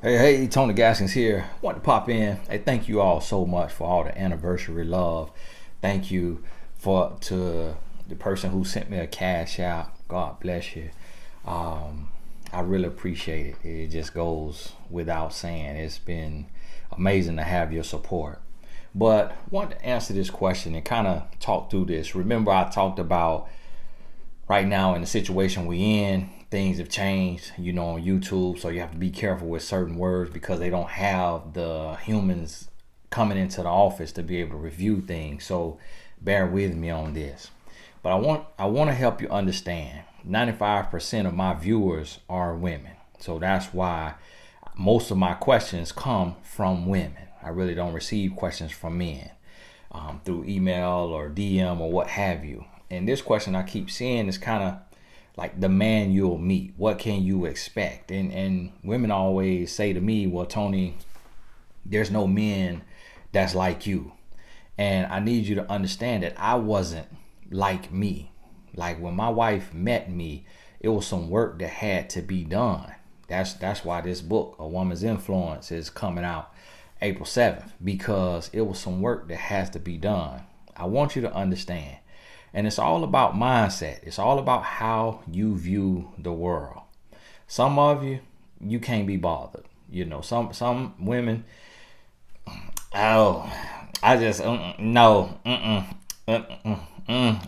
Hey, Tony Gaskins here. Want to pop in. Hey, thank you all so much for all the anniversary love. Thank you to the person who sent me a cash out. God bless you. I really appreciate it. It just goes without saying. It's been amazing to have your support. But I want to answer this question and kind of talk through this. Remember, I talked about right now in the situation we in, things have changed, on YouTube. So you have to be careful with certain words because they don't have the humans coming into the office to be able to review things. So bear with me on this. But I want to help you understand. 95% of my viewers are women. So that's why most of my questions come from women. I really don't receive questions from men through email or DM or what have you. And this question I keep seeing is kind of like the man you'll meet. What can you expect? And women always say to me, well, Tony, there's no men that's like you. And I need you to understand that I wasn't like me. Like when my wife met me, it was some work that had to be done. That's why this book, A Woman's Influence, is coming out April 7th, because it was some work that has to be done. I want you to understand. And it's all about mindset. It's all about how you view the world. Some of you can't be bothered. Some women, oh, I just, no,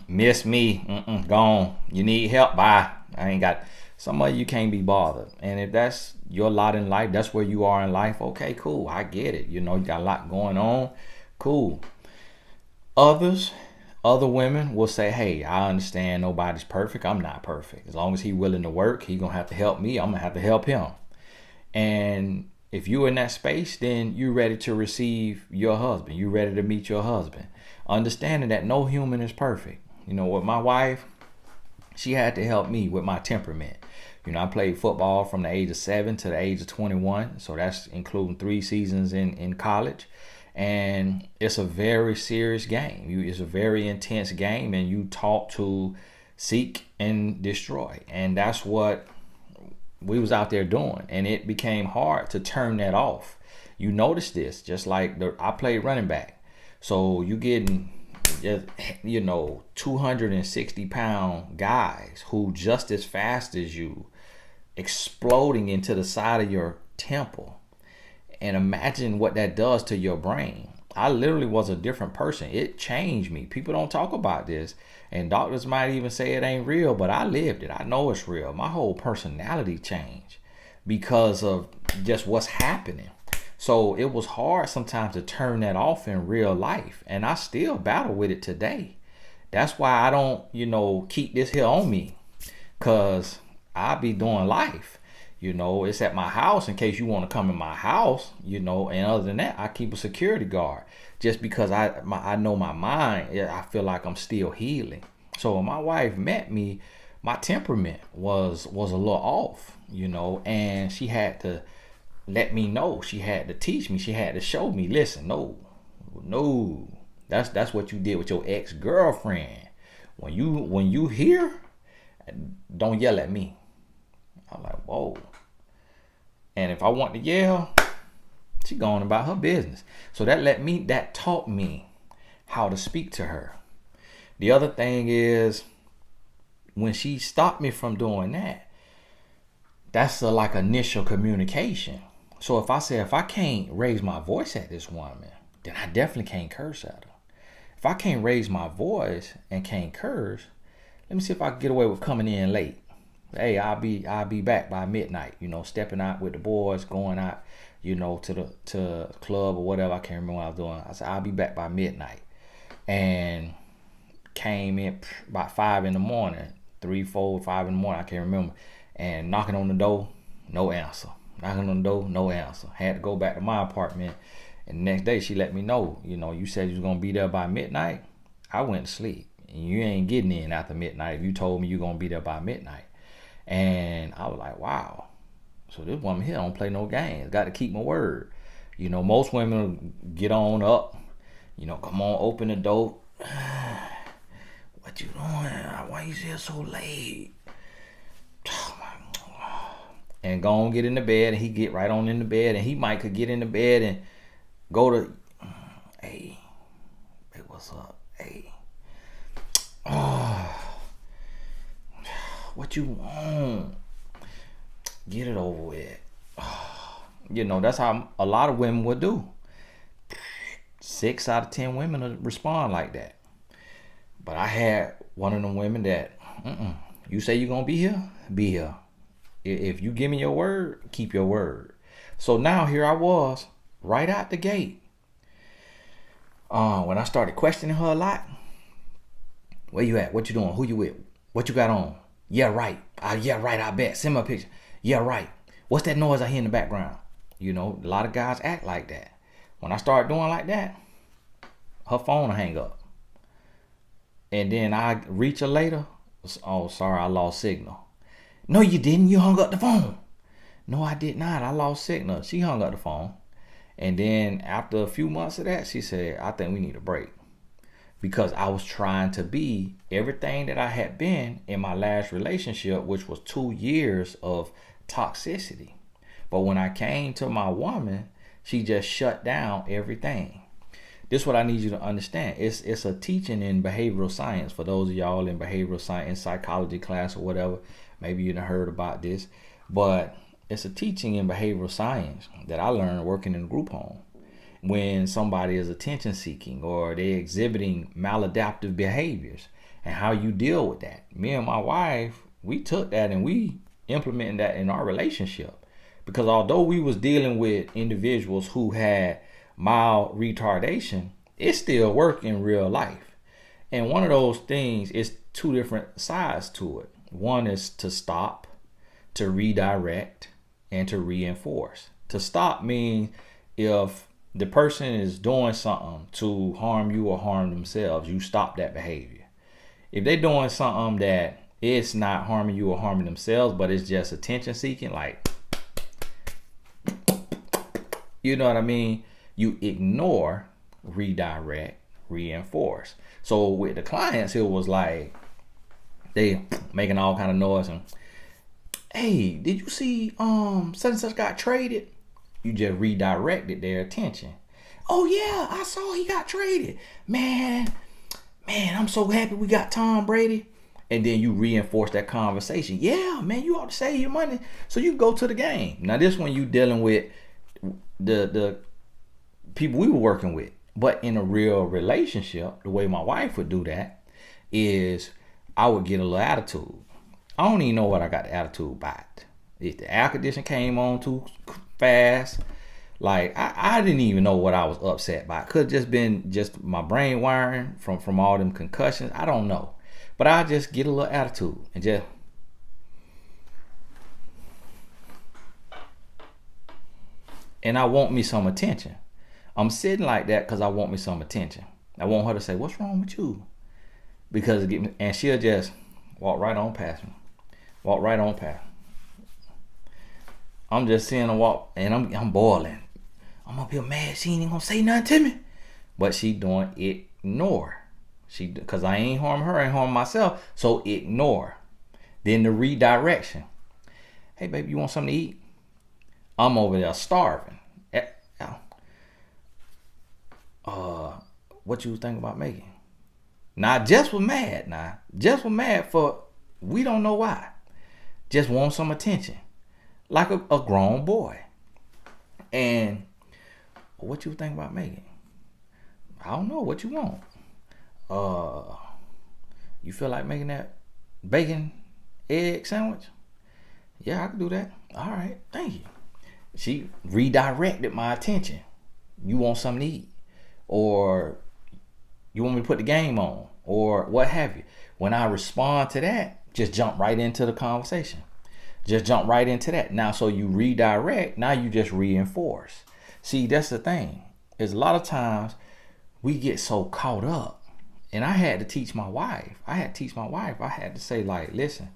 miss me, gone. You need help, bye. I ain't got, some of you can't be bothered. And if that's your lot in life, that's where you are in life, okay, cool, I get it. You got a lot going on, cool. Other women will say, hey, I understand nobody's perfect. I'm not perfect. As long as he's willing to work, he's going to have to help me. I'm going to have to help him. And if you're in that space, then you're ready to receive your husband. You're ready to meet your husband. Understanding that no human is perfect. With my wife, she had to help me with my temperament. I played football from the age of 7 to the age of 21. So that's including 3 seasons in college. And it's a very serious game. It's a very intense game, and you taught to seek and destroy. And that's what we was out there doing. And it became hard to turn that off. You notice this, just like I played running back. So you getting, 260-pound guys who just as fast as you, exploding into the side of your temple. And imagine what that does to your brain. I literally was a different person. It changed me. People don't talk about this. And doctors might even say it ain't real, but I lived it. I know it's real. My whole personality changed because of just what's happening. So it was hard sometimes to turn that off in real life. And I still battle with it today. That's why I don't, keep this here on me. Because I be doing life. It's at my house in case you want to come in my house, and other than that, I keep a security guard just because I know my mind. I feel like I'm still healing. So when my wife met me, my temperament was a little off, and she had to let me know. She had to teach me. She had to show me, listen, no, that's what you did with your ex-girlfriend. When you here, don't yell at me. I'm like, whoa. And if I want to yell, she going about her business. So that taught me how to speak to her. The other thing is, when she stopped me from doing that, that's like initial communication. So if I can't raise my voice at this woman, then I definitely can't curse at her. If I can't raise my voice and can't curse, let me see if I can get away with coming in late. Hey, I'll be back by midnight, stepping out with the boys, going out, to the club or whatever. I can't remember what I was doing. I said, I'll be back by midnight. And came in about 5 in the morning, 3, 4, 5 in the morning, I can't remember. And knocking on the door, no answer. Knocking on the door, no answer. Had to go back to my apartment. And the next day she let me know, you said you was going to be there by midnight. I went to sleep. And you ain't getting in after midnight if you told me you're going to be there by midnight. And I was like, wow. So this woman here don't play no games. Got to keep my word. Most women get on up. Come on, open the door. What you doing? Why you here so late? and go on get in the bed, and he get right on in the bed, and he might could get in the bed and go to, hey, what's up? Hey, what you want? Get it over with. You know, that's how a lot of women would do. 6 out of 10 women will respond like that. But I had one of them women that, you say you're going to be here? Be here. If you give me your word, keep your word. So now here I was, right out the gate. When I started questioning her a lot, where you at? What you doing? Who you with? What you got on? Yeah, right. Yeah, right, I bet. Send me a picture. Yeah, right. What's that noise I hear in the background? You know, a lot of guys act like that. When I start doing like that, her phone will hang up. And then I reach her later. Oh, sorry, I lost signal. No, you didn't. You hung up the phone. No, I did not. I lost signal. She hung up the phone. And then after a few months of that, she said, I think we need a break. Because I was trying to be everything that I had been in my last relationship, which was 2 years of toxicity. But when I came to my woman, she just shut down everything. This is what I need you to understand. It's a teaching in behavioral science. For those of y'all in behavioral science, psychology class or whatever, maybe you done heard about this. But it's a teaching in behavioral science that I learned working in a group home. When somebody is attention seeking or they're exhibiting maladaptive behaviors and how you deal with that. Me and my wife, we took that and we implemented that in our relationship. Because although we was dealing with individuals who had mild retardation, it still worked in real life. And one of those things is 2 different sides to it. One is to stop, to redirect, and to reinforce. To stop means if the person is doing something to harm you or harm themselves, you stop that behavior. If they're doing something that it's not harming you or harming themselves, but it's just attention seeking, like, you know what I mean? You ignore, redirect, reinforce. So with the clients, it was like they making all kind of noise and, hey, did you see such and such got traded? You just redirected their attention. Oh yeah, I saw he got traded. Man, I'm so happy we got Tom Brady. And then you reinforce that conversation. Yeah, man, you ought to save your money so you can go to the game. Now this one you dealing with the people we were working with. But in a real relationship, the way my wife would do that is I would get a little attitude. I don't even know what I got the attitude about. If the air conditioner came on too fast, like I didn't even know what I was upset by. Could have just been just my brain wiring from all them concussions. I don't know. But I just get a little attitude and just and I want me some attention. I'm sitting like that because I want me some attention. I want her to say, what's wrong with you? Because and she'll just walk right on past me. Walk right on past. I'm just seeing her walk and I'm boiling. I'm up here mad. She ain't even gonna say nothing to me. But she doing ignore. Because I ain't harm her, I ain't harm myself. So ignore. Then the redirection. Hey baby, you want something to eat? I'm over there starving. What you think about making? Now Jess was mad. Jess was mad for we don't know why. Just want some attention. Like a grown boy. And what you think about making? I don't know. What you want? You feel like making that bacon egg sandwich? Yeah, I can do that. All right, thank you. She redirected my attention. You want something to eat? Or you want me to put the game on? Or what have you? When I respond to that, just jump right into the conversation. Just jump right into that. Now, so you redirect, now you just reinforce. See, that's the thing. Is a lot of times we get so caught up. And I had to teach my wife. I had to say, like, listen.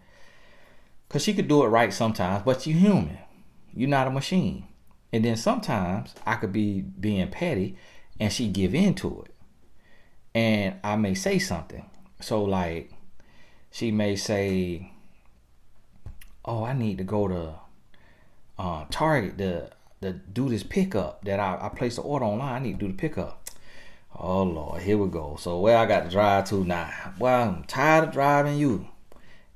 Because she could do it right sometimes, but you're human. You're not a machine. And then sometimes I could be being petty and she give in to it. And I may say something. So, like, she may say, oh, I need to go to Target to do this pickup that I placed the order online. I need to do the pickup. Oh Lord, here we go. So where I got to drive to now? Well, I'm tired of driving you.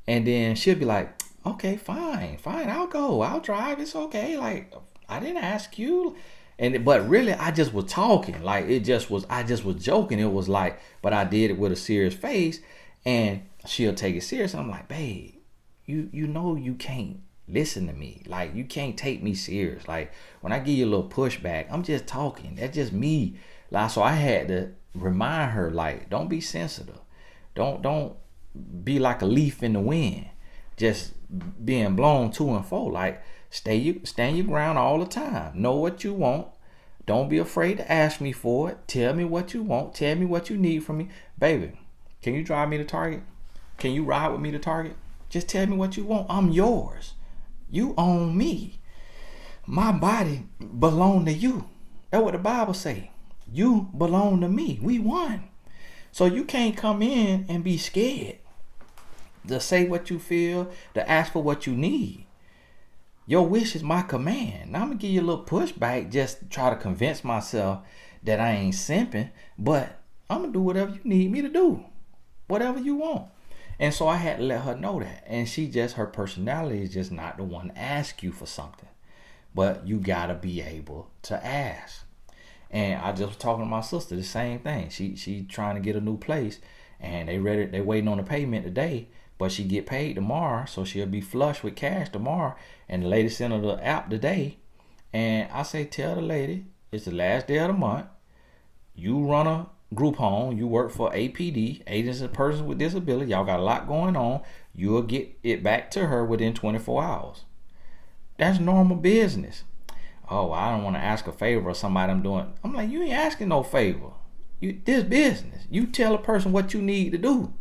And then she'll be like, okay, fine, I'll go. I'll drive. It's okay. Like, I didn't ask you. But really, I just was talking. Like, I just was joking. It was like, but I did it with a serious face, and she'll take it serious. I'm like, babe, you know you can't listen to me. Like, you can't take me serious. Like, when I give you a little pushback, I'm just talking. That's just me. Like, so I had to remind her, like, don't be sensitive. Don't be like a leaf in the wind, just being blown to and fro. Like, stand your ground all the time. Know what you want. Don't be afraid to ask me for it. Tell me what you want. Tell me what you need from me. Baby, can you drive me to Target? Can you ride with me to Target? Just tell me what you want. I'm yours. You own me. My body belong to you. That's what the Bible say. You belong to me. We one. So you can't come in and be scared to say what you feel, to ask for what you need. Your wish is my command. Now I'm going to give you a little pushback just to try to convince myself that I ain't simping, but I'm going to do whatever you need me to do. Whatever you want. And so I had to let her know that. And her personality is just not the one to ask you for something. But you got to be able to ask. And I just was talking to my sister, the same thing. She trying to get a new place, and they waiting on the payment today, but she get paid tomorrow, so she'll be flush with cash tomorrow. And the lady sent her the app today, and I say, tell the lady it's the last day of the month. You run a group home. You work for APD, Agents of Persons with Disability. Y'all got a lot going on. You'll get it back to her within 24 hours. That's normal business. Oh, I don't want to ask a favor of somebody I'm doing. I'm like, you ain't asking no favor. This business. You tell a person what you need to do.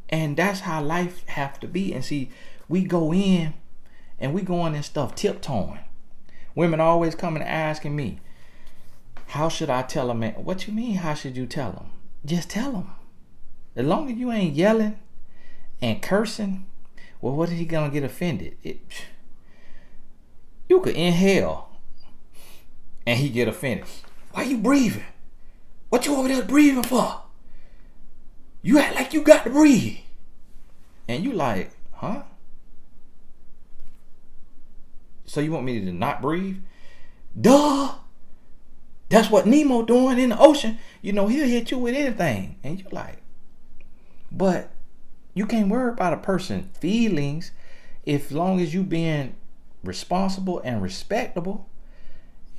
And that's how life have to be. And see, we go in and stuff tiptoeing. Women always coming and asking me, how should I tell a man? What you mean, how should you tell him? Just tell him. As long as you ain't yelling and cursing, well, what is he going to get offended? You could inhale and he get offended. Why you breathing? What you over there breathing for? You act like you got to breathe. And you like, huh? So you want me to not breathe? Duh. That's what Nemo doing in the ocean. You know, he'll hit you with anything. And you're like, but you can't worry about a person's feelings as long as you being responsible and respectable,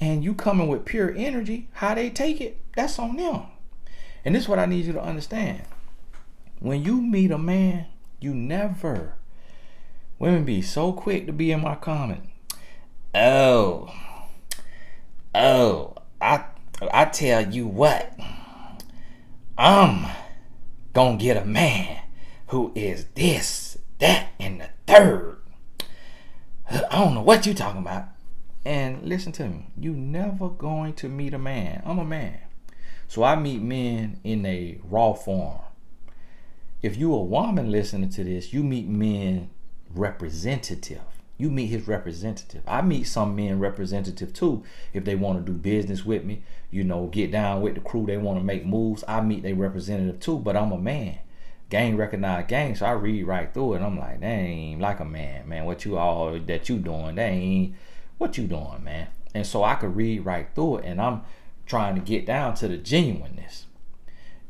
and you coming with pure energy. How they take it, that's on them. And this is what I need you to understand. When you meet a man, you never, women be so quick to be in my comment. Oh, I tell you what, I'm gonna get a man who is this, that, and the third. I don't know what you talking about. And listen to me, you never going to meet a man. I'm a man. So I meet men in a raw form. If you a woman listening to this, you meet men representative. You meet his representative. I meet some men representative too. If they want to do business with me, you know, get down with the crew, they want to make moves, I meet their representative too. But I'm a man. Gang recognize gang, so I read right through it. I'm like, that ain't like a man. What you all that you doing, that ain't what you doing, man. And so I could read right through it, and I'm trying to get down to the genuineness.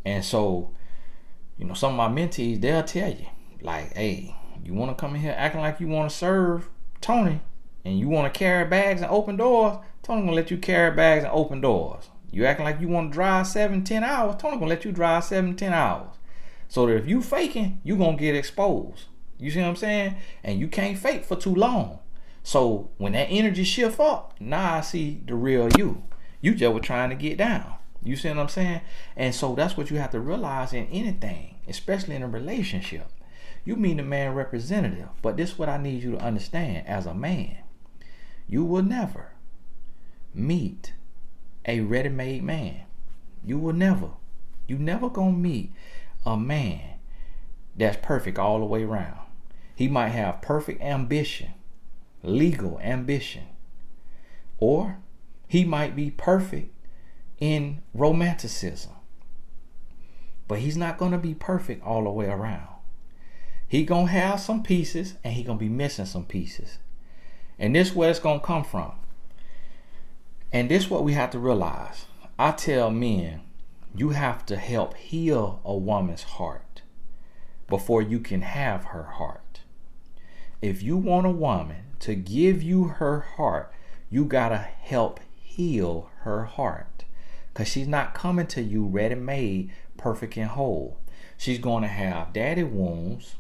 And so, you know, some of my mentees, they'll tell you, like, hey, you want to come in here acting like you want to serve Tony, and you want to carry bags and open doors, Tony gonna let you carry bags and open doors. You acting like you want to drive 7-10 hours, Tony gonna let you drive 7-10 hours. So that if you faking, you gonna get exposed. You see what I'm saying? And you can't fake for too long. So when that energy shift up, now I see the real you. You just were trying to get down. You see what I'm saying? And so that's what you have to realize in anything, especially in a relationship. You meet a man representative, but this is what I need you to understand as a man. You will never meet a ready-made man. You will never. You never gonna meet a man that's perfect all the way around. He might have perfect ambition, legal ambition. Or he might be perfect in romanticism, but he's not going to be perfect all the way around. He going to have some pieces and he going to be missing some pieces. And this is where it's going to come from. And this is what we have to realize. I tell men, you have to help heal a woman's heart before you can have her heart. If you want a woman to give you her heart, you got to help heal her heart. Because she's not coming to you ready-made, perfect and whole. She's going to have daddy wounds,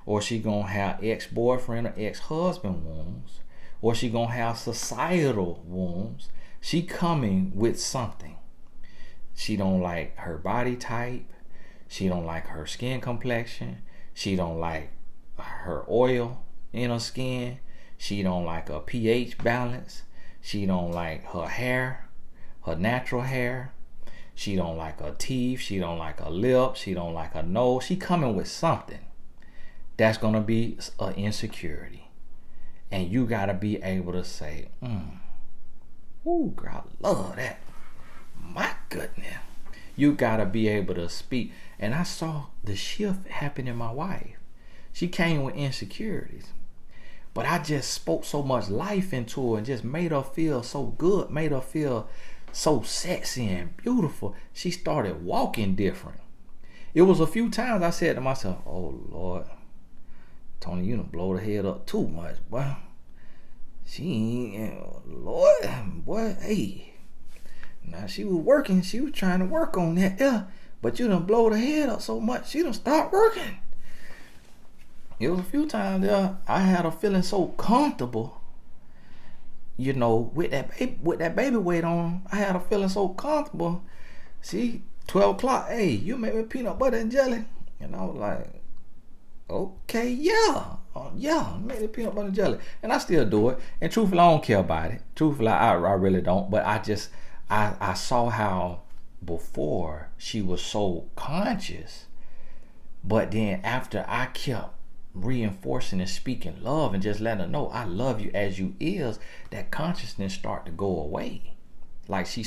or she's going to have ex-boyfriend or ex-husband wounds, or she's going to have societal wounds. She coming with something. She don't like her body type. She don't like her skin complexion. She don't like her oil in her skin. She don't like her pH balance. She don't like her hair, her natural hair. She don't like her teeth. She don't like her lips. She don't like her nose. She coming with something that's going to be an insecurity. And you got to be able to say, ooh, girl, I love that. My goodness. You got to be able to speak. And I saw the shift happen in my wife. She came with insecurities. But I just spoke so much life into her and just made her feel so good, made her feel so sexy and beautiful. She started walking different. It was a few times I said to myself, oh, Lord, Tony, you done blow the head up too much, boy. She ain't, Lord, boy, hey. Now she was working, she was trying to work on that, yeah. But you done blow the head up so much, she done start working. It was a few times there I had her feeling so comfortable, you know, with that baby weight on. I had her feeling so comfortable. See, 12 o'clock, hey, you make me peanut butter and jelly. And I was like, okay, yeah, make me peanut butter and jelly. And I still do it. And truthfully, I don't care about it. Truthfully, I really don't. But I saw how before she was so conscious. But then after I kept reinforcing and speaking love and just letting her know I love you as you is, that consciousness start to go away. Like she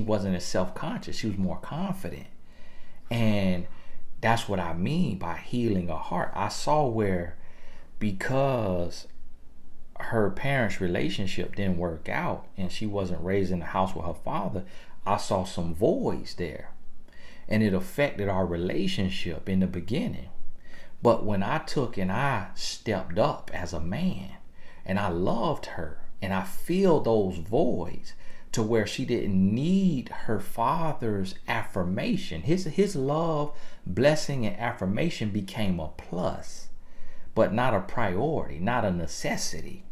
wasn't as self-conscious, she was more confident. And that's what I mean by healing her heart. I saw where, because her parents' relationship didn't work out and she wasn't raised in the house with her father, I saw some voids there, and it affected our relationship in the beginning. But when I took and I stepped up as a man and I loved her and I filled those voids to where she didn't need her father's affirmation. His love, blessing, and affirmation became a plus, but not a priority, not a necessity.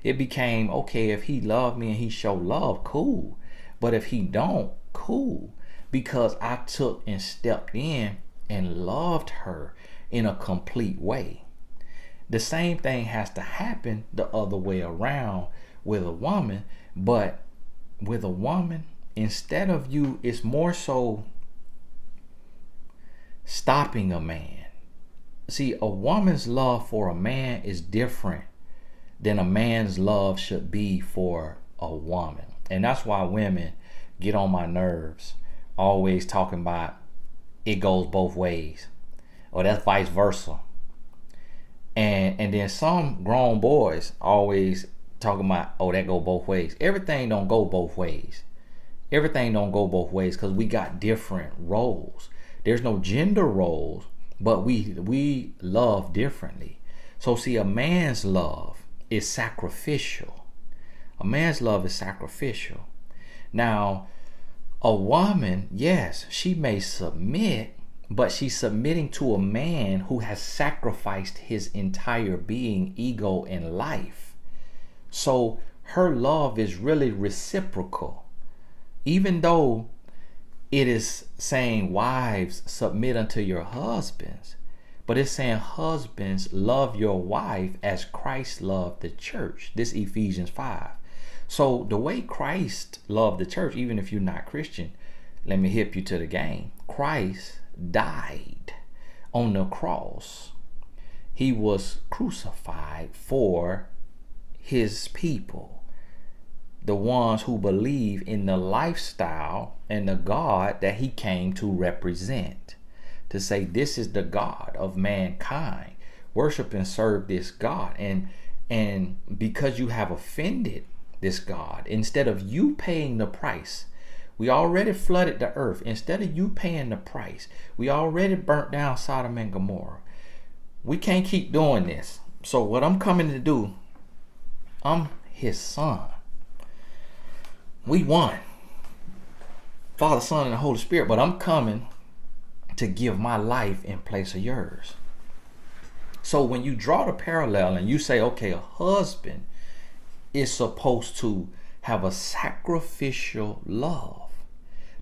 It became, okay, if he loved me and he showed love, cool. But if he don't, cool. Because I took and stepped in and loved her in a complete way. The same thing has to happen the other way around with a woman, but with a woman, instead of you, it's more so stopping a man. See, a woman's love for a man is different than a man's love should be for a woman. And that's why women get on my nerves, always talking about it goes both ways, or that's vice versa. And then some grown boys always talking about, oh, that go both ways. Everything don't go both ways. Everything don't go both ways because we got different roles. There's no gender roles, but we love differently. So see, a man's love is sacrificial. A man's love is sacrificial. Now, a woman, yes, she may submit, but she's submitting to a man who has sacrificed his entire being, ego, and life. So her love is really reciprocal. Even though it is saying, wives, submit unto your husbands, but it's saying, husbands, love your wife as Christ loved the church. This Ephesians 5. So the way Christ loved the church, even if you're not Christian, let me hip you to the game. Christ died on the cross. He was crucified for his people, the ones who believe in the lifestyle and the God that he came to represent. To say this is the God of mankind. Worship and serve this God. And because you have offended this God, instead of you paying the price, we already flooded the earth. Instead of you paying the price, we already burnt down Sodom and Gomorrah. We can't keep doing this. So what I'm coming to do, I'm his son. We won. Father, Son, and the Holy Spirit. But I'm coming to give my life in place of yours. So when you draw the parallel and you say, okay, a husband is supposed to have a sacrificial love,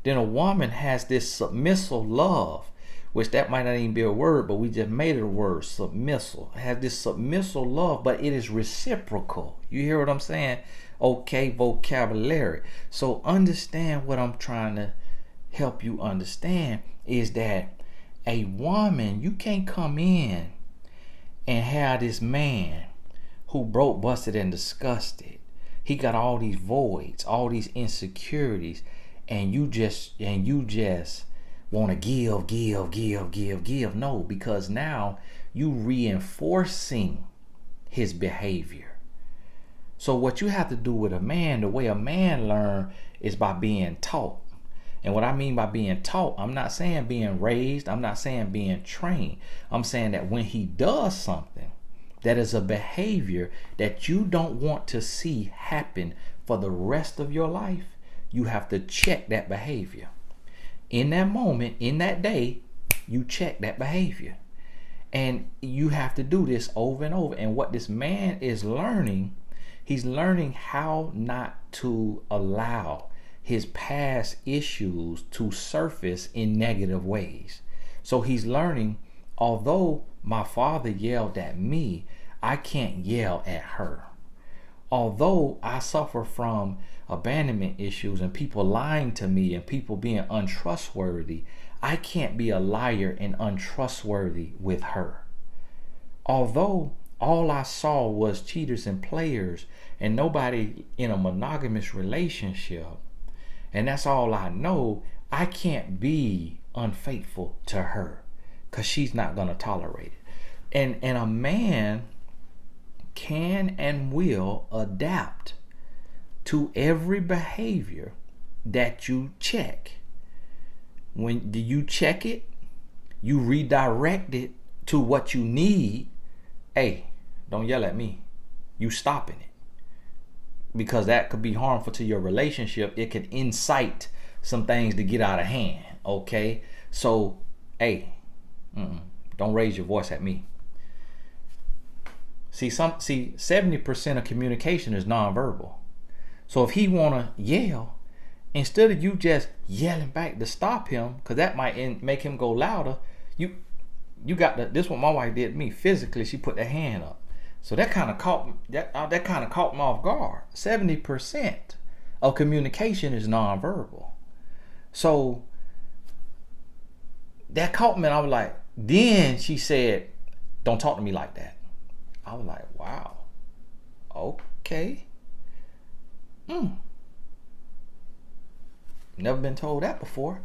then a woman has this submissive love, which that might not even be a word, but we just made it a word, submissive. It has this submissive love, but it is reciprocal. You hear what I'm saying? Okay, vocabulary. So understand what I'm trying to help you understand is that a woman, you can't come in and have this man who broke, busted, and disgusted. He got all these voids, all these insecurities, and you just want to give. No, because now you reinforcing his behavior. So what you have to do with a man, the way a man learn is by being taught. And what I mean by being taught, I'm not saying being raised. I'm not saying being trained. I'm saying that when he does something that is a behavior that you don't want to see happen for the rest of your life, you have to check that behavior. In that moment, in that day, you check that behavior. And you have to do this over and over. And what this man is learning, he's learning how not to allow his past issues to surface in negative ways. So he's learning, although my father yelled at me, I can't yell at her. Although I suffer from abandonment issues and people lying to me and people being untrustworthy, I can't be a liar and untrustworthy with her. Although all I saw was cheaters and players and nobody in a monogamous relationship, and that's all I know, I can't be unfaithful to her because she's not going to tolerate it. And a man can and will adapt to every behavior that you check. When you check it, you redirect it to what you need. Hey, don't yell at me. You stopping it. Because that could be harmful to your relationship. It could incite some things to get out of hand. Okay? So, hey, don't raise your voice at me. See, 70% of communication is nonverbal. So if he wanna yell, instead of you just yelling back to stop him, because that might make him go louder, you got this. What my wife did to me physically. She put her hand up. So that kind of caught me off guard. 70% of communication is nonverbal. So that caught me, and I was like, then she said, "Don't talk to me like that." I was like, wow, okay. Never been told that before.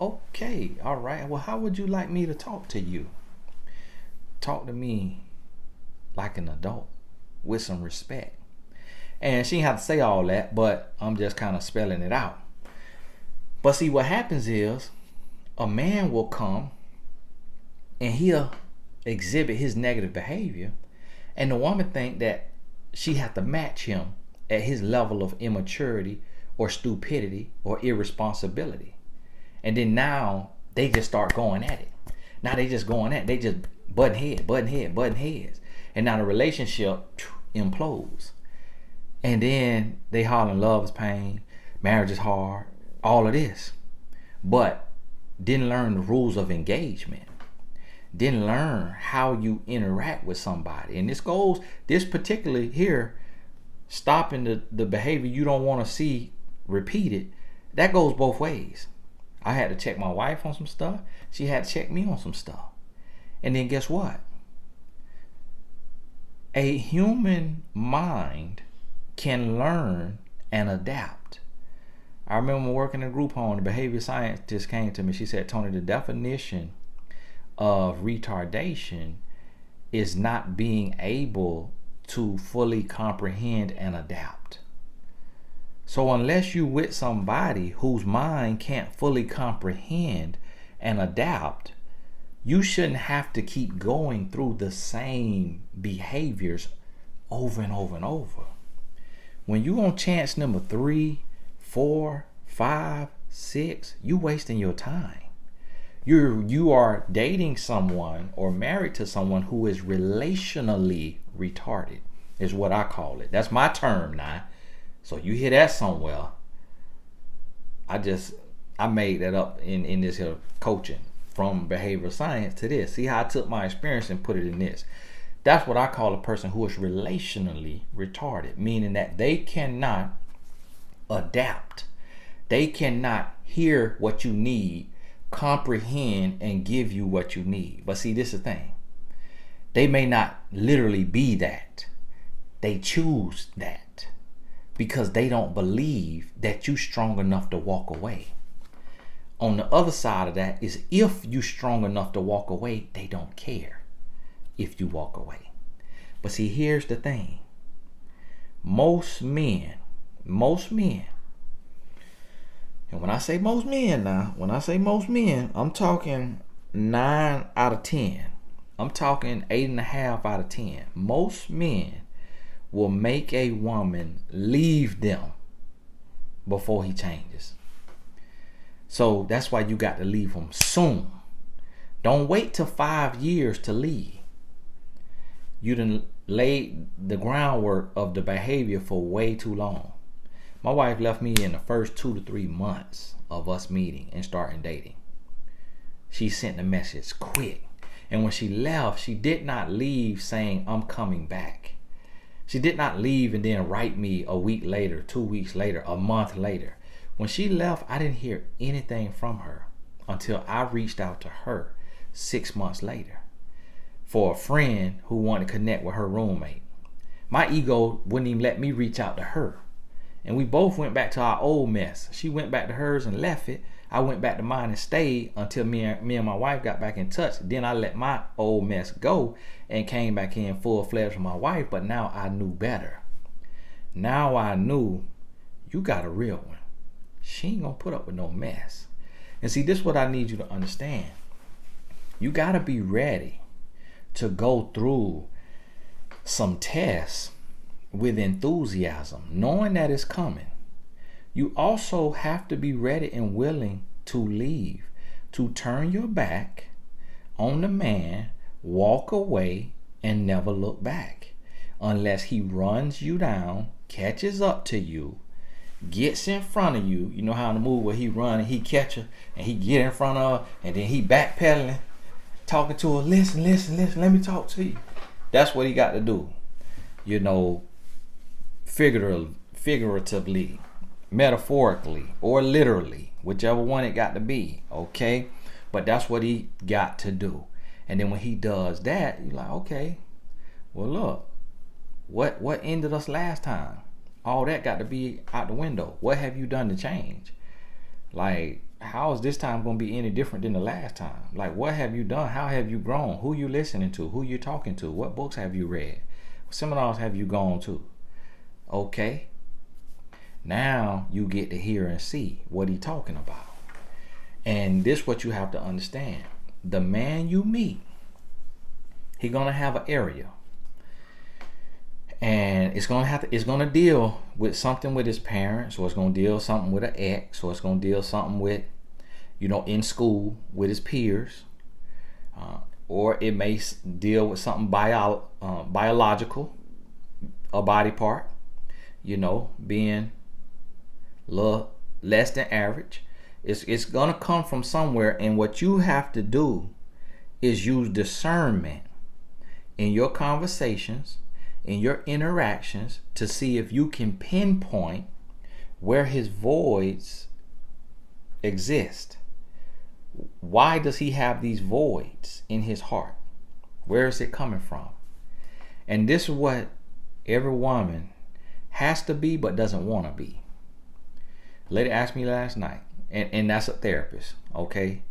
Okay, all right. Well, how would you like me to talk to you? Talk to me like an adult with some respect. And she didn't have to say all that, but I'm just kind of spelling it out. But see, what happens is a man will come and he'll exhibit his negative behavior, and the woman think that she has to match him at his level of immaturity or stupidity or irresponsibility. And then now they just start going at it. Now they just going at it. They just butting heads. And now the relationship implodes. And then they hollering love is pain, marriage is hard, all of this. But didn't learn the rules of engagement. Didn't learn how you interact with somebody. And this particularly here, stopping the behavior you don't want to see repeated, that goes both ways. I had to check my wife on some stuff. She had to check me on some stuff. And then guess what? A human mind can learn and adapt. I remember working in a group home, the behavior scientist came to me. She said, Tony, the definition of retardation is not being able to fully comprehend and adapt. So unless you with somebody whose mind can't fully comprehend and adapt, you shouldn't have to keep going through the same behaviors over and over and over. When you on chance number 3, 4, 5, 6, you wasting your time. You are dating someone or married to someone who is relationally retarded, is what I call it. That's my term now. So you hear that somewhere. I made that up in this here coaching, from behavioral science to this. See how I took my experience and put it in this. That's what I call a person who is relationally retarded, meaning that they cannot adapt. They cannot hear what you need, comprehend, and give you what you need. But see, this is the thing. They may not literally be that. They choose that because they don't believe that you're strong enough to walk away. On the other side of that is, if you're strong enough to walk away, they don't care if you walk away. But see, here's the thing. Most men, and when I say most men I'm talking 9 out of 10. I'm talking 8.5 out of 10. Most men will make a woman leave them before he changes. So that's why you got to leave him soon. Don't wait till 5 years to leave. You done laid the groundwork of the behavior for way too long. My wife left me in the first 2 to 3 months of us meeting and starting dating. She sent a message quick. And when she left, she did not leave saying, I'm coming back. She did not leave and then write me a week later, 2 weeks later, a month later. When she left, I didn't hear anything from her until I reached out to her 6 months later for a friend who wanted to connect with her roommate. My ego wouldn't even let me reach out to her. And we both went back to our old mess. She went back to hers and left it. I went back to mine and stayed until me and my wife got back in touch. Then I let my old mess go and came back in full-fledged with my wife. But now I knew better. Now I knew, you got a real one. She ain't gonna put up with no mess. And see, this is what I need you to understand. You gotta be ready to go through some tests with enthusiasm, knowing that it's coming. You also have to be ready and willing to leave, to turn your back on the man, walk away, and never look back unless he runs you down, catches up to you, gets in front of you. You know how in the movie where he run and he catch her and he get in front of her and then he backpedaling, talking to her, listen, let me talk to you. That's what he got to do. You know, figuratively, metaphorically, or literally, whichever one it got to be, okay? But that's what he got to do. And then when he does that, you're like, okay, well look, what ended us last time? All that got to be out the window. What have you done to change? Like, how is this time going to be any different than the last time? Like, what have you done? How have you grown? Who you listening to? Who you talking to? What books have you read? What seminars have you gone to? Okay. Now you get to hear and see what he's talking about. And this is what you have to understand. The man you meet, he's going to have an area. And it's gonna deal with something with his parents, or it's gonna deal something with an ex, or it's gonna deal something with, in school with his peers, or it may deal with something biological, a body part, being a little less than average. It's gonna come from somewhere, and what you have to do is use discernment in your conversations, in your interactions, to see if you can pinpoint where his voids exist. Why does he have these voids in his heart? Where is it coming from? And this is what every woman has to be but doesn't want to be. A lady asked me last night, and that's a therapist, okay?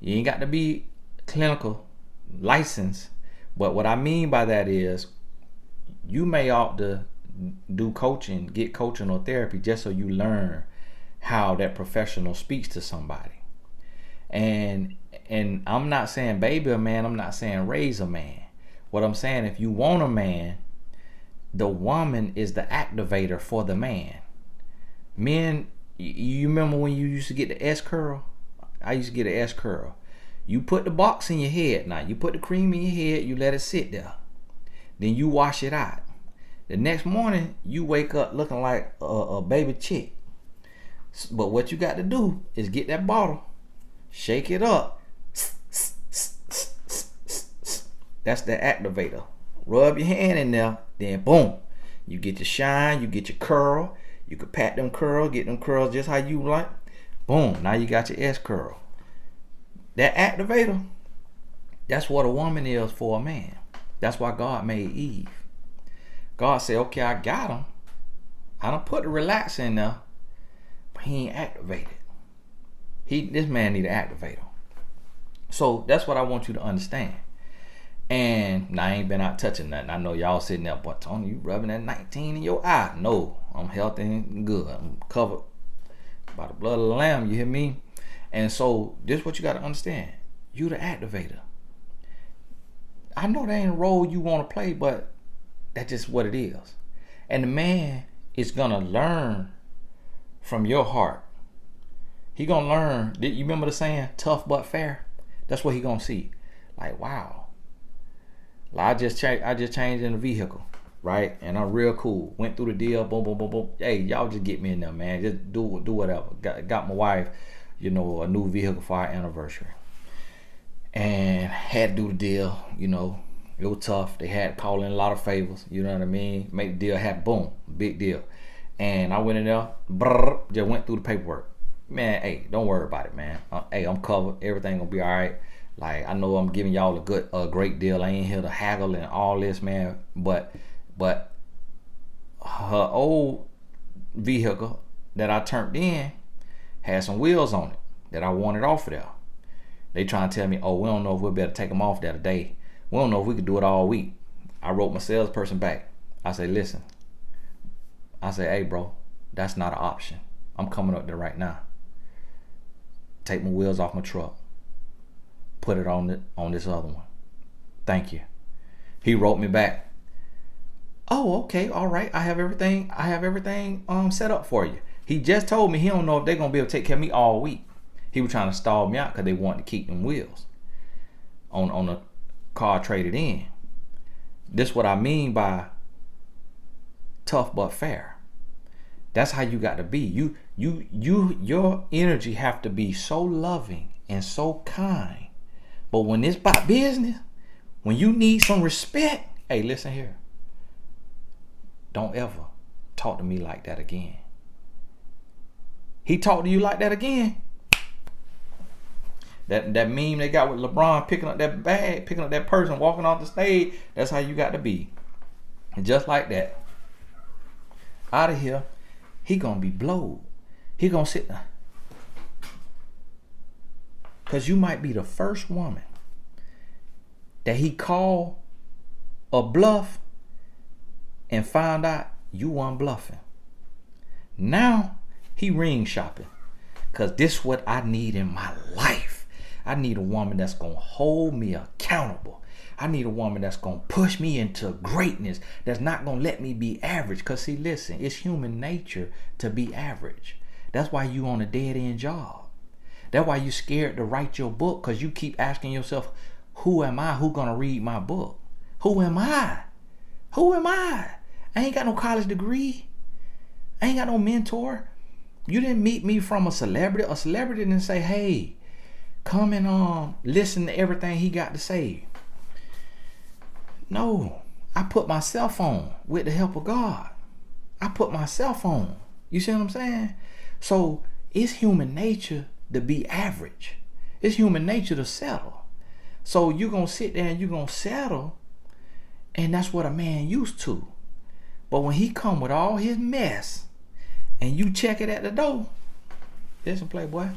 You ain't got to be clinical licensed, but what I mean by that is you may ought to do coaching, get coaching or therapy just so you learn how that professional speaks to somebody. And I'm not saying baby a man, I'm not saying raise a man. What I'm saying, if you want a man, the woman is the activator for the man. Men, you remember when you used to get the S curl? I used to get an S curl. You put the box in your head now. You put the cream in your head, you let it sit there. Then you wash it out. The next morning, you wake up looking like a baby chick. But what you got to do is get that bottle, shake it up. That's the activator. Rub your hand in there, then boom. You get your shine, you get your curl. You can pat them curls, get them curls just how you like. Boom, now you got your S curl. That activator, that's what a woman is for a man. That's why God made Eve. God said, okay, I got him. I done put the relaxer in there, but he ain't activated. This man need an activator. So that's what I want you to understand. And now I ain't been out touching nothing. I know y'all sitting there, but Tony, you rubbing that 19 in your eye. No, I'm healthy and good. I'm covered by the blood of the Lamb, you hear me? And so this is what you got to understand. You the activator. I know that ain't a role you want to play, but that's just what it is. And the man is going to learn from your heart. He going to learn. You remember the saying, tough but fair? That's what he going to see. Like, wow. I just changed in the vehicle, right? And I'm real cool. Went through the deal, boom, boom, boom, boom. Hey, y'all just get me in there, man. Just do whatever. Got my wife, a new vehicle for our anniversary. And had to do the deal, It was tough. They had to call in a lot of favors, you know what I mean? Make the deal happen, boom, big deal. And I went in there, just went through the paperwork. Man, hey, don't worry about it, man. Hey, I'm covered. Everything gonna be all right. Like, I know I'm giving y'all a great deal. I ain't here to haggle and all this, man. But her old vehicle that I turned in had some wheels on it that I wanted off of there. They trying to tell me, oh, we don't know if we'll better take them off there today. We don't know if we could do it all week. I wrote my salesperson back. I say, listen. I say, hey, bro, that's not an option. I'm coming up there right now. Take my wheels off my truck. Put it on this other one. Thank you. He wrote me back. Oh, okay, all right. I have everything set up for you. He just told me he don't know if they're gonna be able to take care of me all week. He was trying to stall me out because they wanted to keep them wheels on the car traded in. This is what I mean by tough but fair. That's how you got to be. Your energy have to be so loving and so kind. But when it's about business, when you need some respect, hey, listen here. Don't ever talk to me like that again. He talked to you like that again. That meme they got with LeBron picking up that bag, picking up that person, walking off the stage, that's how you got to be. And just like that, out of here, he gonna be blowed. He gonna sit there. Because you might be the first woman that he called a bluff and found out you weren't bluffing. Now he ring shopping. Because this is what I need in my life. I need a woman that's going to hold me accountable. I need a woman that's going to push me into greatness. That's not going to let me be average. Because see, listen, it's human nature to be average. That's why you on a dead end job. That's why you scared to write your book, because you keep asking yourself, who am I? Who gonna read my book? Who am I? Who am I? I ain't got no college degree. I ain't got no mentor. You didn't meet me from a celebrity. A celebrity didn't say, hey, come and listen to everything he got to say. No, I put myself on with the help of God. I put myself on. You see what I'm saying? So it's human nature to be average. It's human nature to settle. So you're going to sit there and you're going to settle And that's what a man used to. But when he come with all his mess and you check it at the door, listen, playboy,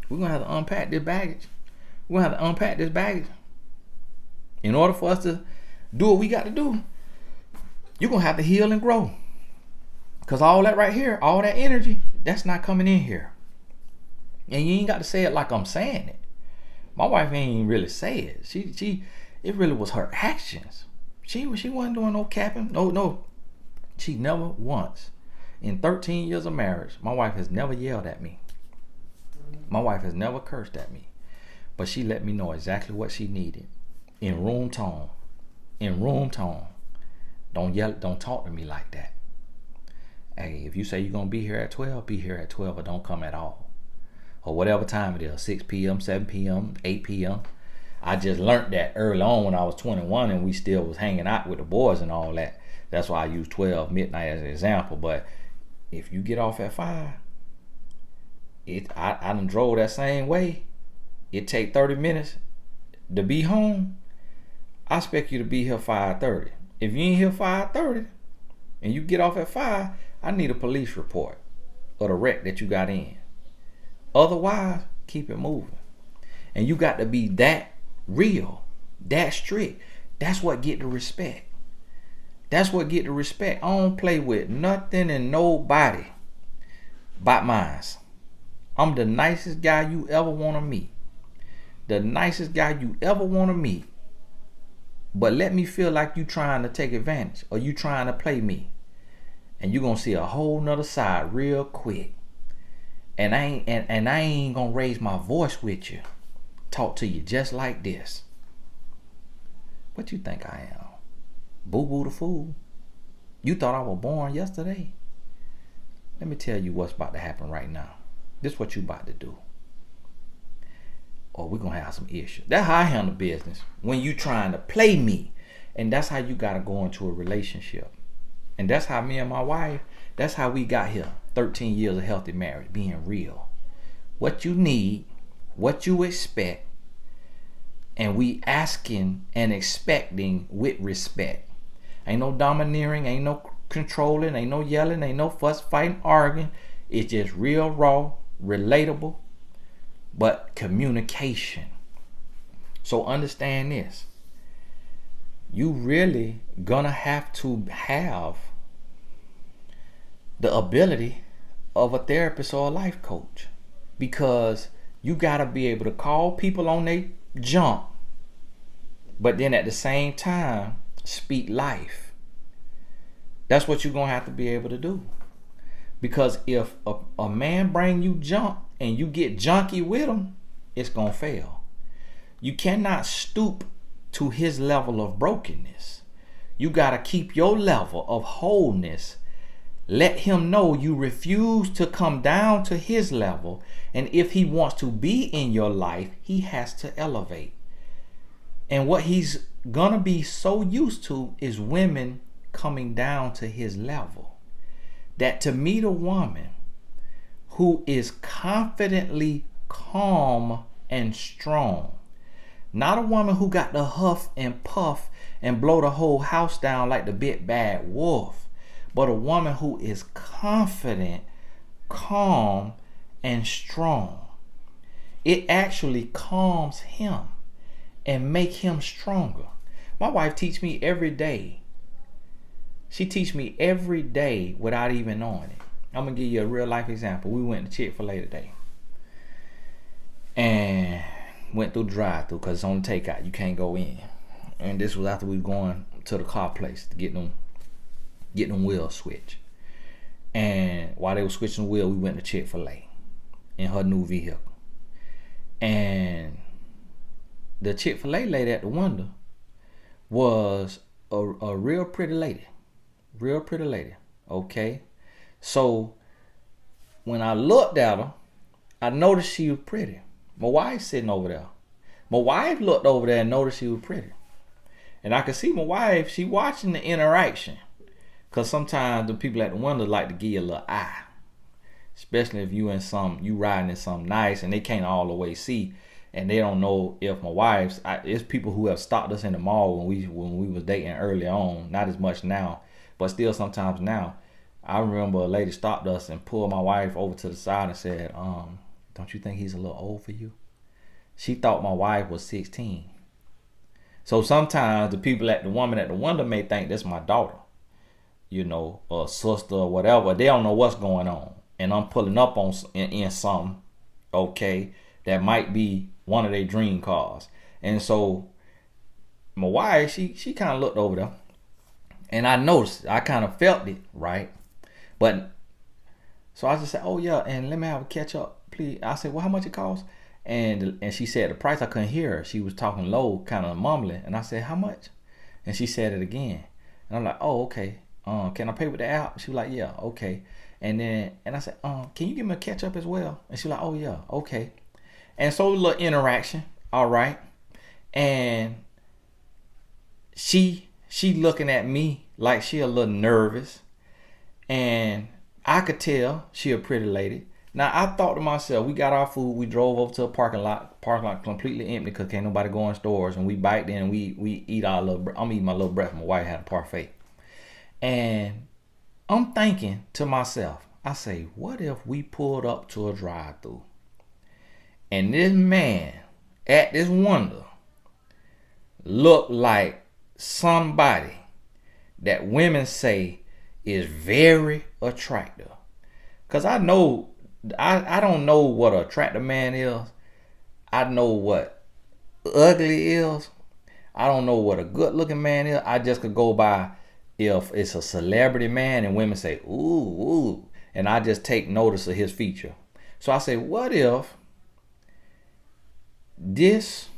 we're going to have to unpack this baggage. We're going to have to unpack this baggage. In order for us to do what we got to do, you're going to have to heal and grow. Because all that right here, all that energy, that's not coming in here. And you ain't got to say it like I'm saying it. My wife ain't really say it. It really was her actions. She wasn't doing no capping. No. She never once, in 13 years of marriage, my wife has never yelled at me. My wife has never cursed at me. But she let me know exactly what she needed. In room tone. In room tone. Don't yell, don't talk to me like that. Hey, if you say you're going to be here at 12, be here at 12 or don't come at all. Or whatever time it is, 6 p.m., 7 p.m., 8 p.m. I just learned that early on when I was 21 and we still was hanging out with the boys and all that. That's why I use 12 midnight as an example. But if you get off at 5, I done drove that same way. It take 30 minutes to be home. I expect you to be here 5:30. If you ain't here 5:30 and you get off at 5, I need a police report of the wreck that you got in. Otherwise, keep it moving. And you got to be that real, that strict. That's what get the respect. That's what get the respect. I don't play with nothing and nobody but mine. I'm the nicest guy you ever want to meet. The nicest guy you ever want to meet. But let me feel like you trying to take advantage or you trying to play me. And you're going to see a whole nother side real quick. And I ain't going to raise my voice with you. Talk to you just like this. What you think I am? Boo-boo the fool. You thought I was born yesterday? Let me tell you what's about to happen right now. This is what you about to do. Or we're going to have some issues. That's how I handle business. When you trying to play me. And that's how you got to go into a relationship. And that's how me and my wife, that's how we got here. 13 years of healthy marriage, being real. What you need, what you expect, and we asking and expecting with respect. Ain't no domineering, ain't no controlling, ain't no yelling, ain't no fuss, fighting, arguing. It's just real, raw, relatable, but communication. So understand this. You really gonna have to have the ability of a therapist or a life coach, because you gotta be able to call people on their jump, but then at the same time speak life. That's what you're gonna have to be able to do. Because if a man bring you junk and you get junky with him, it's gonna fail. You cannot stoop to his level of brokenness. You gotta keep your level of wholeness. Let him know you refuse to come down to his level. And if he wants to be in your life, he has to elevate. And what he's gonna be so used to is women coming down to his level. That to meet a woman who is confidently calm and strong, not a woman who got the huff and puff and blow the whole house down like the big bad wolf, but a woman who is confident, calm, and strong. It actually calms him and make him stronger. My wife teach me every day. She teach me every day without even knowing it. I'm going to give you a real life example. We went to Chick-fil-A today. And went through the drive-thru because it's on the takeout. You can't go in. And this was after we were going to the car place to get them wheels switched. And while they were switching the wheel, we went to Chick-fil-A in her new vehicle. And the Chick-fil-A lady at the window was a real pretty lady. Real pretty lady. Okay. So when I looked at her, I noticed she was pretty. My wife sitting over there. My wife looked over there and noticed she was pretty. And I could see my wife, she watching the interaction. Because sometimes the people at the window like to give you a little eye. Especially if you riding in something nice and they can't all the way see. and they don't know if my wife's. It's people who have stopped us in the mall when we was dating early on. Not as much now, but still sometimes now. I remember a lady stopped us and pulled my wife over to the side and said, "Don't you think he's a little old for you?" She thought my wife was 16. So sometimes the woman at the window may think that's my daughter, or sister or whatever. They don't know what's going on, and I'm pulling up on in something, okay, that might be one of their dream cars. And so my wife, she kind of looked over there, and I noticed, I kind of felt it, right? But so I just said, "Oh yeah, and let me have a catch up, please." I said, "Well, how much it costs?" And she said the price. I couldn't hear her. She was talking low, kind of mumbling. And I said, "How much?" And she said it again. And I'm like, "Oh, okay. Can I pay with the app?" She was like, "Yeah, okay." And I said, "Can you give me a catch up as well?" And she was like, "Oh yeah, okay." And so a little interaction, all right. And she looking at me like she a little nervous. And I could tell she a pretty lady. Now I thought to myself, we got our food, we drove over to a parking lot completely empty because can't nobody go in stores, and we biked in, we eat our little. I'm eating my little breakfast. My wife had a parfait, and I'm thinking to myself, I say, what if we pulled up to a drive-through, and this man at this window looked like somebody that women say is very attractive. Because I know, I don't know what an attractive man is. I know what ugly is. I don't know what a good looking man is. I just could go by if it's a celebrity man and women say, ooh, ooh. And I just take notice of his feature. So I say, what if this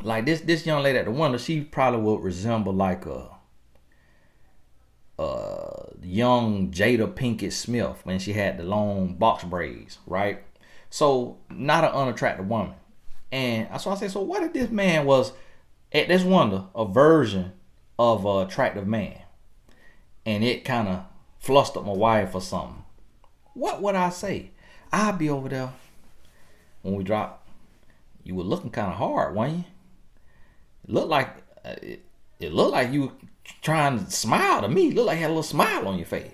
young lady at the window, she probably would resemble like a young Jada Pinkett Smith when she had the long box braids, right? So not an unattractive woman. And so I say, so what if this man was at this window a version of an attractive man, and it kind of flustered my wife or something? What would I say? I'd be over there when we dropped. You were looking kind of hard, weren't you? It looked like you were trying to smile to me. It looked like you had a little smile on your face.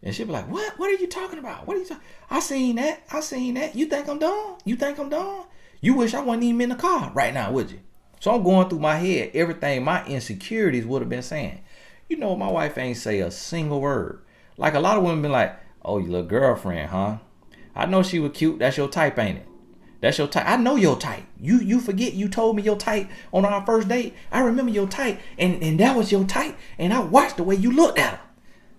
And she'd be like, what? What are you talking about? What are you talking? I seen that. You think I'm done? You wish I wasn't even in the car right now, would you? So I'm going through my head everything my insecurities would have been saying. My wife ain't say a single word. Like a lot of women been like, oh, you little girlfriend, huh? I know she was cute. That's your type, ain't it? That's your type. I know your type. You forget you told me your type on our first date. I remember your type, and that was your type. And I watched the way you looked at her.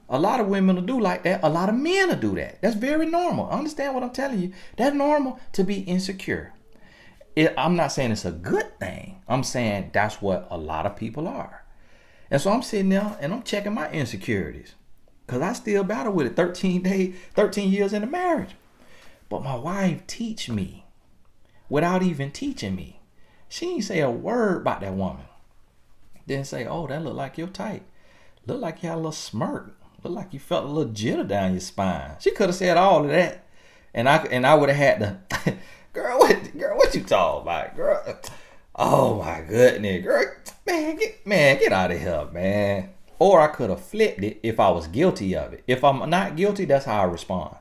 A lot of women will do like that. A lot of men will do that. That's very normal. Understand what I'm telling you? That's normal to be insecure. I'm not saying it's a good thing. I'm saying that's what a lot of people are. And so I'm sitting there and I'm checking my insecurities, because I still battle with it 13 years into marriage. But my wife teach me without even teaching me. She didn't say a word about that woman. Didn't say, oh, that look like your type. Look like you had a little smirk. Look like you felt a little jitter down your spine. She could have said all of that. And I would have had to, girl, what you talking about, girl? Oh my goodness, girl. Man, get out of here, man. Or I could have flipped it if I was guilty of it. If I'm not guilty, that's how I respond.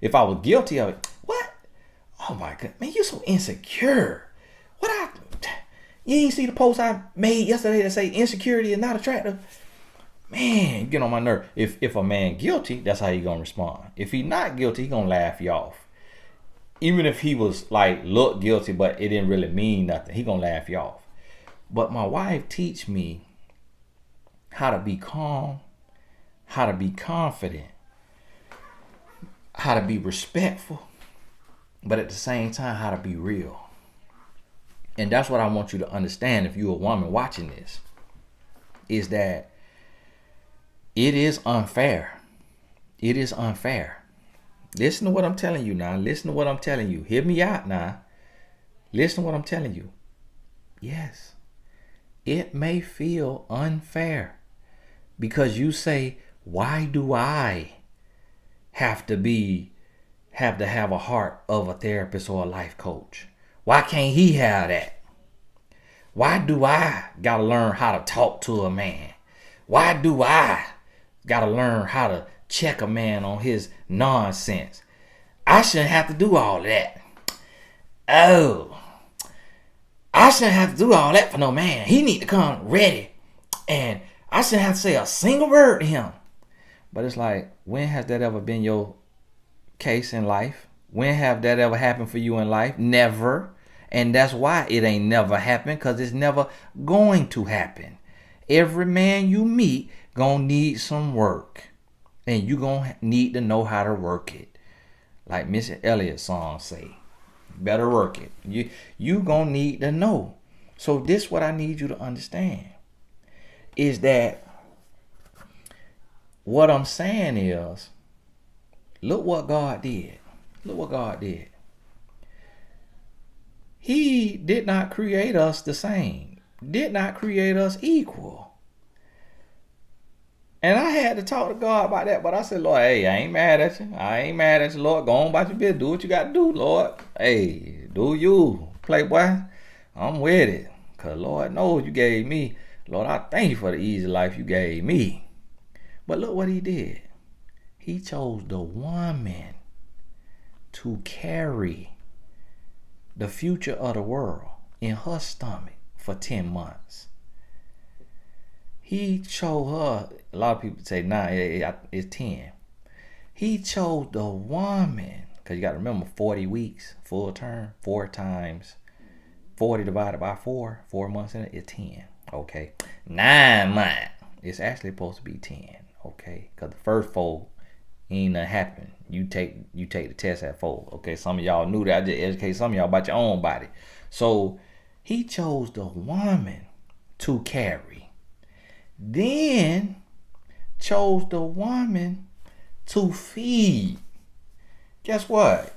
If I was guilty of it, what? Oh my god, man, you so insecure. You ain't see the post I made yesterday that say insecurity is not attractive? Man, you get on my nerve. If a man guilty, that's how he gonna respond. If he not guilty, he gonna laugh you off. Even if he was like look guilty, but it didn't really mean nothing, he gonna laugh you off. But my wife teach me how to be calm, how to be confident, how to be respectful, but at the same time, how to be real. And that's what I want you to understand if you're a woman watching this, is that it is unfair. It is unfair. Listen to what I'm telling you now. Listen to what I'm telling you. Hear me out now. Listen to what I'm telling you. Yes, it may feel unfair because you say, why do I have to have a heart of a therapist or a life coach? Why can't he have that? Why do I gotta learn how to talk to a man? Why do I gotta learn how to check a man on his nonsense? I shouldn't have to do all that. Oh, I shouldn't have to do all that for no man. He need to come ready. And I shouldn't have to say a single word to him. But it's like, when has that ever been your case in life? When have that ever happened for you in life? Never. And that's why it ain't never happened, because it's never going to happen. Every man you meet gonna need some work. And you gonna need to know how to work it. Like Miss Elliott's song say, better work it. You gonna need to know. So this what I need you to understand is that what I'm saying is, look what God did. Look what God did. He did not create us the same. Did not create us equal. And I had to talk to God about that. But I said, Lord, hey, I ain't mad at you. I ain't mad at you, Lord. Go on about your business. Do what you got to do, Lord. Hey, do you, playboy. I'm with it. Because Lord knows you gave me. Lord, I thank you for the easy life you gave me. But look what he did. He chose the woman to carry the future of the world in her stomach for 10 months. He chose her. A lot of people say 9, it's 10. He chose the woman, because you got to remember 40 weeks, full term, 4 times 40 divided by 4 months in it is 10. Okay, 9 months. It's actually supposed to be 10. Okay, because the first 4 ain't nothing happen. You take the test at 4. Okay, some of y'all knew that. I just educate some of y'all about your own body. So he chose the woman to carry. Then chose the woman to feed. Guess what?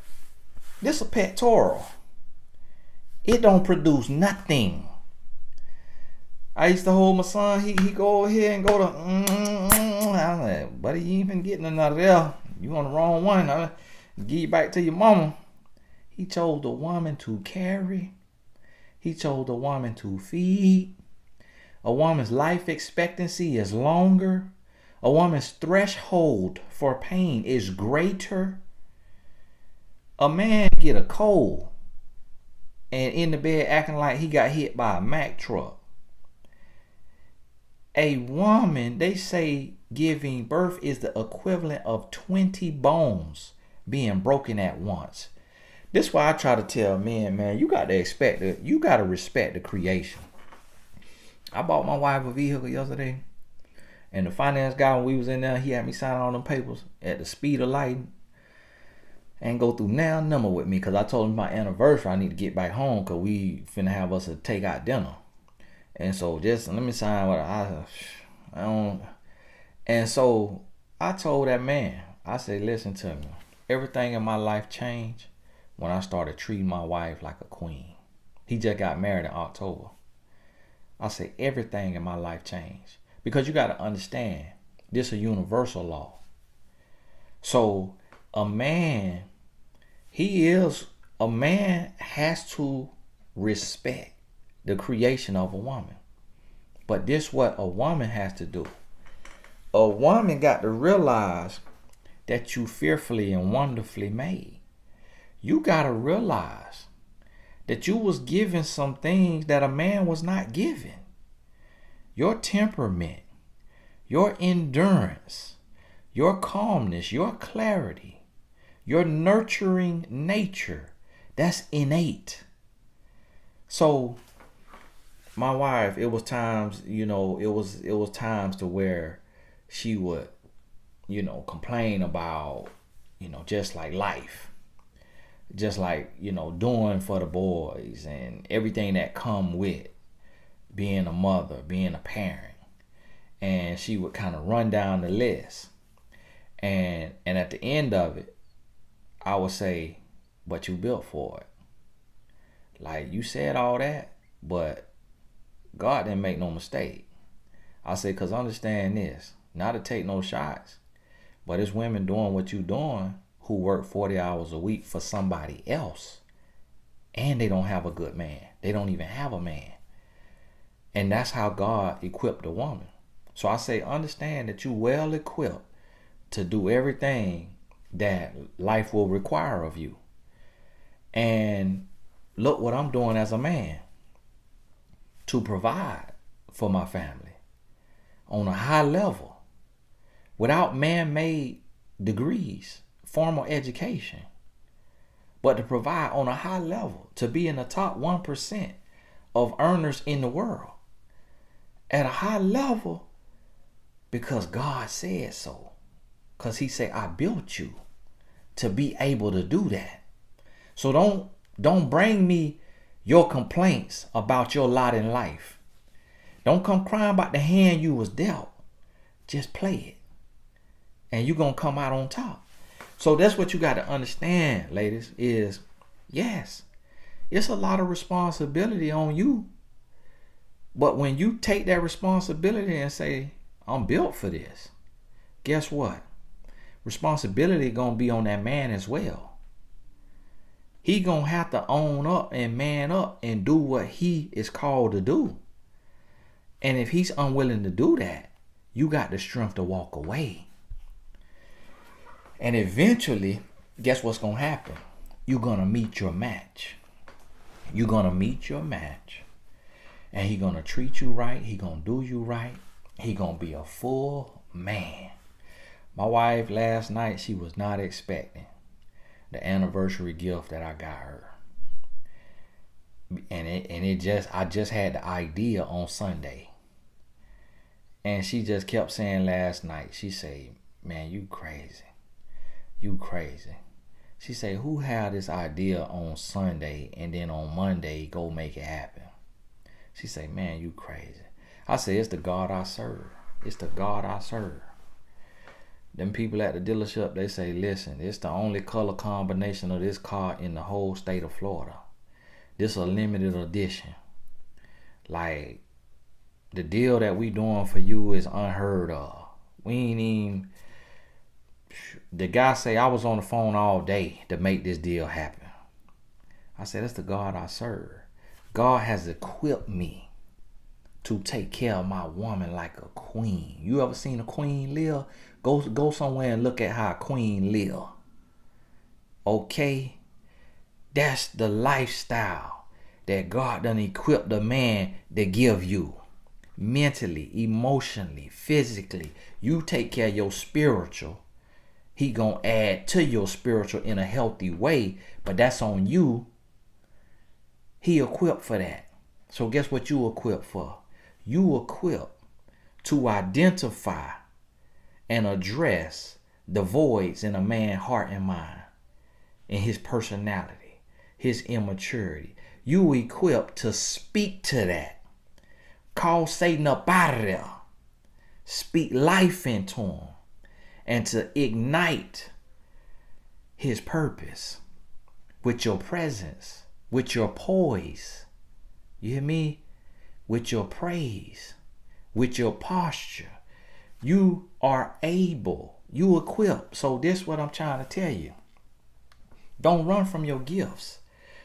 This a pectoral. It don't produce nothing. I used to hold my son. He go over here and go to. I'm like, buddy, you ain't been getting another there. You on the wrong one. I'll give you back to your mama. He chose the woman to carry. He chose the woman to feed. A woman's life expectancy is longer. A woman's threshold for pain is greater. A man get a cold and in the bed acting like he got hit by a Mack truck. A woman, they say giving birth is the equivalent of 20 bones being broken at once. This is why I try to tell men, man, you got to respect the creation. I bought my wife a vehicle yesterday, and the finance guy, when we was in there, he had me sign all them papers at the speed of light and go through now number with me, because I told him my anniversary, I need to get back home because we finna have us a takeout dinner. And so just let me sign what I don't. And so I told that man, I said, listen to me. Everything in my life changed when I started treating my wife like a queen. He just got married in October. I said, everything in my life changed. Because you got to understand, this is a universal law. So a man has to respect the creation of a woman. But this what a woman has to do. A woman got to realize that you fearfully and wonderfully made. You got to realize that you was given some things that a man was not given. Your temperament, your endurance, your calmness, your clarity, your nurturing nature, that's innate. So my wife, it was times, it was times to where she would, complain about, just like life. Just like, doing for the boys and everything that come with being a mother, being a parent. And she would kind of run down the list. And at the end of it, I would say, but you built for it. Like, you said all that, but God didn't make no mistake. I say, because understand this, not to take no shots, but it's women doing what you doing who work 40 hours a week for somebody else. and they don't have a good man. They don't even have a man. And that's how God equipped a woman. So I say, understand that you're well equipped to do everything that life will require of you. And look what I'm doing as a man to provide for my family on a high level without man-made degrees, formal education, but to provide on a high level, to be in the top 1% of earners in the world at a high level because God said so. Because he said, I built you to be able to do that. So don't bring me your complaints about your lot in life. Don't come crying about the hand you was dealt. Just play it. And you're going to come out on top. So that's what you got to understand, ladies, is yes, it's a lot of responsibility on you. But when you take that responsibility and say, I'm built for this, guess what? Responsibility going to be on that man as well. He going to have to own up and man up and do what he is called to do. And if he's unwilling to do that, you got the strength to walk away. And eventually, guess what's going to happen? You're going to meet your match. You're going to meet your match. And he's going to treat you right. He's going to do you right. He's going to be a full man. My wife last night, she was not expecting the anniversary gift that I got her. I just had the idea on Sunday. And she just kept saying last night, she said, man, you crazy. You crazy. She said, who had this idea on Sunday and then on Monday go make it happen? She said, man, you crazy. I said, it's the God I serve. It's the God I serve. Them people at the dealership, they say, listen, it's the only color combination of this car in the whole state of Florida. This is a limited edition. Like, the deal that we doing for you is unheard of. We ain't even... The guy say, I was on the phone all day to make this deal happen. I said, that's the God I serve. God has equipped me to take care of my woman like a queen. You ever seen a queen live? Go somewhere and look at how a queen live. Okay? That's the lifestyle that God done equipped the man to give you. Mentally, emotionally, physically. You take care of your spiritual. He gonna add to your spiritual in a healthy way, but that's on you. He equipped for that. So guess what you equipped for? You equipped to identify and address the voids in a man's heart and mind, in his personality, his immaturity. You equipped to speak to that. Call Satan up out of there. Speak life into him. And to ignite his purpose with your presence, with your poise. You hear me? With your praise, with your posture. You are able. You equipped. So this is what I'm trying to tell you. Don't run from your gifts.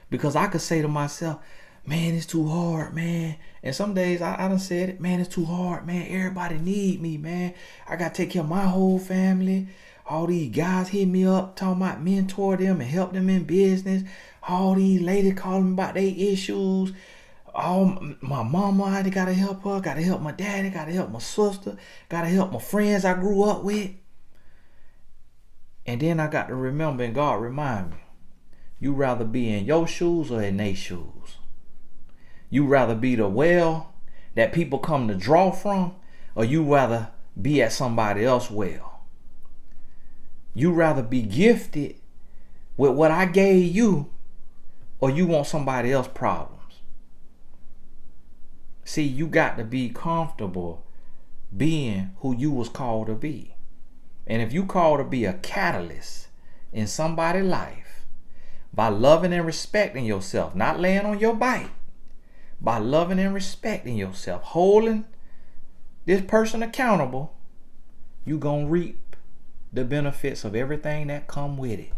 Because I could say to myself, man, it's too hard, man. And some days I done said it, man, it's too hard, man. Everybody need me, man. I got to take care of my whole family. All these guys hit me up, talking about mentor them and help them in business. All these ladies calling about their issues. All my mama, I got to help her. Got to help my daddy. Got to help my sister. Got to help my friends I grew up with. And then I got to remember, and God remind me, you rather be in your shoes or in their shoes? You rather be the well that people come to draw from, or you rather be at somebody else's well? You rather be gifted with what I gave you, or you want somebody else's problems? See, you got to be comfortable being who you was called to be. And if you called to be a catalyst in somebody's life by loving and respecting yourself, not laying on your bike, by loving and respecting yourself, holding this person accountable, you gonna reap the benefits of everything that come with it.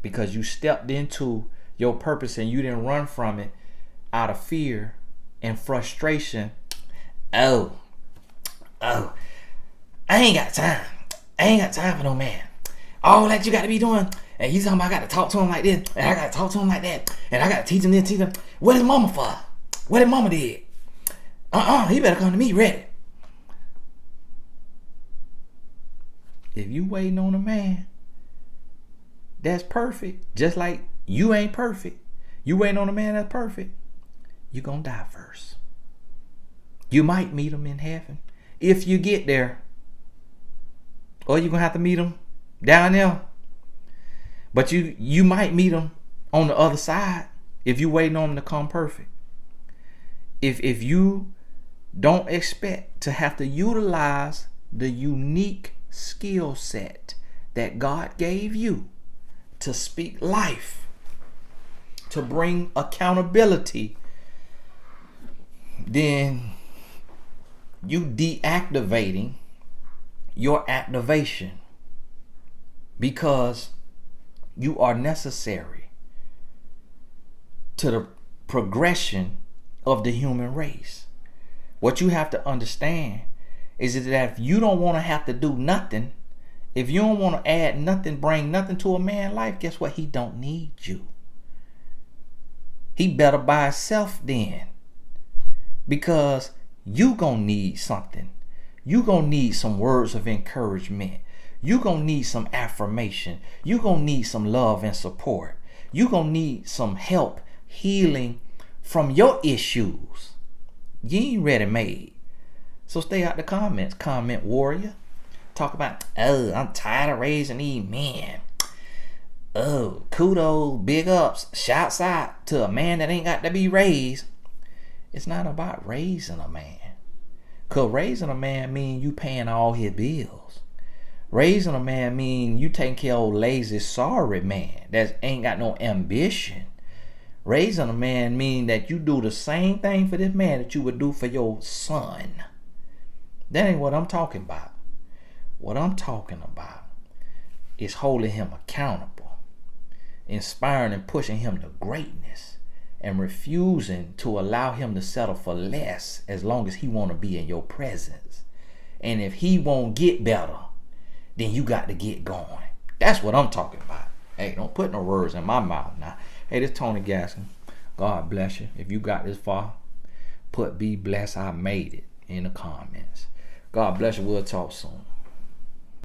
Because you stepped into your purpose and you didn't run from it out of fear and frustration. Oh, I ain't got time. I ain't got time for no man. All that you got to be doing, and you talking about I got to talk to him like this, and I got to talk to him like that, and I got to teach him this, teach him. What is mama for? What did mama did? He better come to me ready. If you waiting on a man that's perfect, just like you ain't perfect, you waiting on a man that's perfect, you gonna die first. You might meet him in heaven if you get there, or you gonna have to meet him down there. But you might meet him on the other side if you waiting on him to come perfect. If you don't expect to have to utilize the unique skill set that God gave you to speak life, to bring accountability, then you deactivating your activation, because you are necessary to the progression of the human race. What you have to understand is that if you don't want to have to do nothing, if you don't want to add nothing, bring nothing to a man's life, guess what? He don't need you. He better by himself then, because you gonna need something. You gonna need some words of encouragement. You gonna need some affirmation. You gonna need some love and support. You gonna need some help healing from your issues. You ain't ready made. So stay out the comments, comment warrior. Talk about, oh, I'm tired of raising these men. Oh, kudos, big ups, shouts out to a man that ain't got to be raised. It's not about raising a man. Cause raising a man mean you paying all his bills. Raising a man mean you taking care of lazy, sorry man that ain't got no ambition. Raising a man mean that you do the same thing for this man that you would do for your son. That ain't what I'm talking about. What I'm talking about is holding him accountable, inspiring and pushing him to greatness, and refusing to allow him to settle for less as long as he want to be in your presence. And if he won't get better, then you got to get going. That's what I'm talking about. Hey, don't put no words in my mouth now. Hey, this Tony Gaskin. God bless you. If you got this far, put be blessed I made it in the comments. God bless you. We'll talk soon.